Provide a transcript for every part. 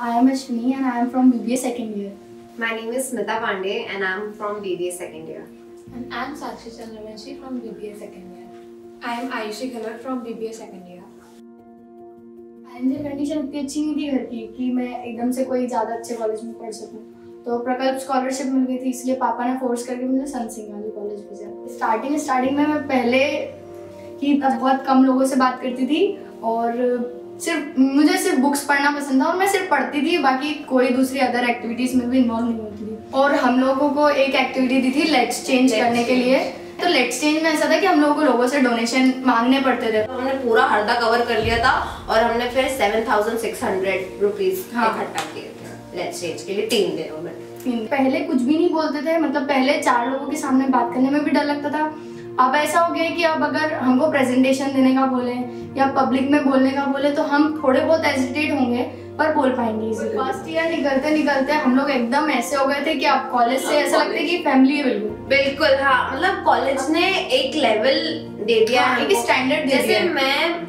I am Ashwini and I am from BBA second year. My name is Smita Pandey and I am from BBA second year. And I am Sakshi Chandravanshi from BBA second year. I am Ayushi Ghalat from BBA second year. Financial condition इतनी अच्छी नहीं थी घर की कि मैं एकदम से कोई ज़्यादा अच्छे कॉलेज में पढ़ सकूं, तो प्रकल्प स्कॉलरशिप मिल गई थी, इसलिए पापा ने फोर्स करके मुझे सन सिंह वाले कॉलेज भेजा। स्टार्टिंग में मैं पहले ही बहुत कम लोगों से बात करती थी और मुझे सिर्फ बुक्स पढ़ना पसंद था और मैं सिर्फ पढ़ती थी, बाकी कोई दूसरी अदर एक्टिविटीज़ में भी इन्वॉल्व नहीं होती थी। और हम लोगों को एक एक्टिविटी दी थी लेट्स चेंज करने के लिए। तो लेट्स चेंज में ऐसा था कि हम लोगों को लोगों से डोनेशन मांगने पड़ते थे। तो हमने पूरा हरदा कवर कर लिया था और हमने फिर 7,600 रुपीज इकट्ठा किए थे लेट्स चेंज के लिए 3 दिनों में। पहले कुछ भी नहीं बोलते थे, मतलब पहले 4 लोगों के सामने बात करने में भी डर लगता था। अब ऐसा हो गया कि अब अगर हमको प्रेजेंटेशन देने का बोले या पब्लिक में बोलने का बोले तो हम थोड़े बहुत हेजिटेट होंगे पर बोल पाएंगे इजीली। फर्स्ट ईयर निकलते हम लोग एकदम ऐसे हो गए थे कि अब कॉलेज से ऐसा लगता है कि फैमिली है। बिल्कुल हाँ, मतलब कॉलेज ने एक लेवल दे दिया है, एक स्टैंडर्ड दे दिया। जैसे मैं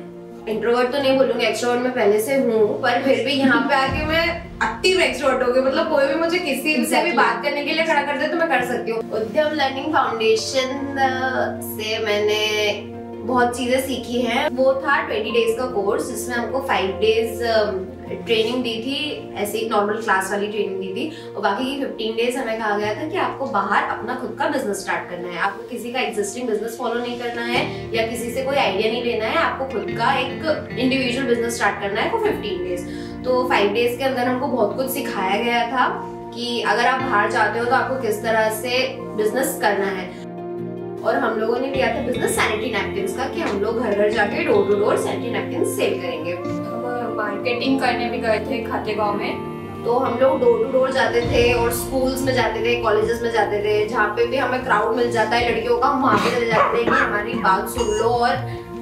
इंट्रोवर्ट तो नहीं बोलूंगी, एक्सट्रोवर्ट मैं पहले से हूँ, पर फिर भी यहाँ पे आके मैं एक्टिव एक्सट्रोवर्ट हो गई। मतलब कोई भी मुझे किसी से भी बात करने के लिए खड़ा कर दे तो मैं कर सकती हूँ। उद्यम लर्निंग फाउंडेशन से मैंने बहुत चीजें सीखी हैं। वो था 20 डेज का कोर्स जिसमें हमको 5 डेज ट्रेनिंग दी थी, ऐसे नॉर्मल क्लास वाली ट्रेनिंग दी थी, और बाकी की 15 डेज हमें कहा गया था कि आपको बाहर अपना खुद का बिजनेस स्टार्ट करना है। आपको किसी का एग्जिस्टिंग बिजनेस फॉलो नहीं करना है या किसी से कोई आइडिया नहीं लेना है, आपको खुद का एक इंडिविजुअल बिजनेस स्टार्ट करना है फॉर 15 डेज। तो 5 डेज के अंदर हमको बहुत कुछ सिखाया गया था कि अगर आप बाहर जाते हो तो आपको किस तरह से बिजनेस करना है। और हम लोगों ने लिया था बिजनेस सैनिटरी नैपकिन्स का, कि हम लोग घर घर जाके door to door sanitary napkins sell करेंगे। मार्केटिंग करने भी गए थे खातेगांव में, तो हम लोग डोर टू डोर जाते थे और स्कूल्स में जाते थे, कॉलेजेस में जाते थे, जहाँ पे भी हमें क्राउड मिल जाता है लड़कियों का, हम वहाँ पे चले जाते थे कि हमारी बात सुन लो और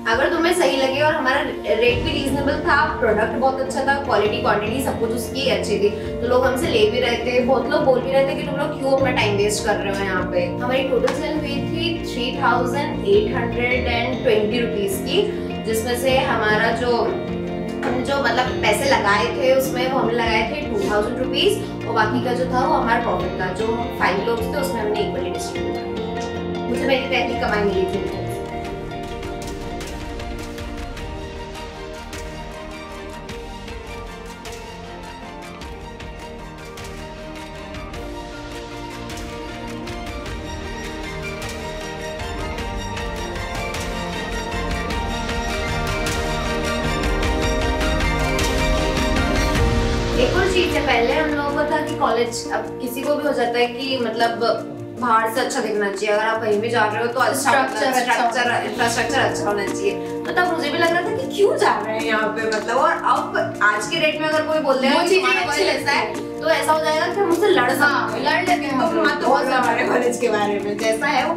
अगर तुम्हें सही लगे। और हमारा रेट भी रीजनेबल था, प्रोडक्ट बहुत अच्छा था, क्वालिटी क्वांटिटी सब कुछ उसकी अच्छी थी, तो लोग हमसे ले भी रहे थे। बहुत लोग बोल भी रहे थे कि तुम लोग क्यों अपना टाइम वेस्ट कर रहे हो यहाँ पे। हमारी टोटल सेल हुई थी 3,820 रुपीज की, जिसमें से हमारा हम जो मतलब पैसे लगाए थे उसमें वो हमने लगाए थे 2,000 रुपीज और बाकी का जो था वो हमारा प्रॉफिट था। जो 5 लोग थे उसमें हमने इक्वली डिस्ट्रीब्यूट किया। मुझे मेरी पहली कमाई मिली थी। एक और चीज है, पहले हम लोगों को था कि कॉलेज, अब किसी को भी हो जाता है कि मतलब बाहर से अच्छा दिखना चाहिए, अगर आप कहीं भी जा रहे हो तो इंफ्रास्ट्रक्चर अच्छा होना चाहिए। तो तब मुझे भी लग रहा था कि क्यों जा रहे हैं यहाँ पे, मतलब। और अब आज के रेट में अगर कोई बोल देगा कि हमारा कॉलेज ऐसा है तो ऐसा हो जाएगा कि हम उससे लड़ लगे। तो मत बोलो हमारे कॉलेज के बारे में, जैसा है वो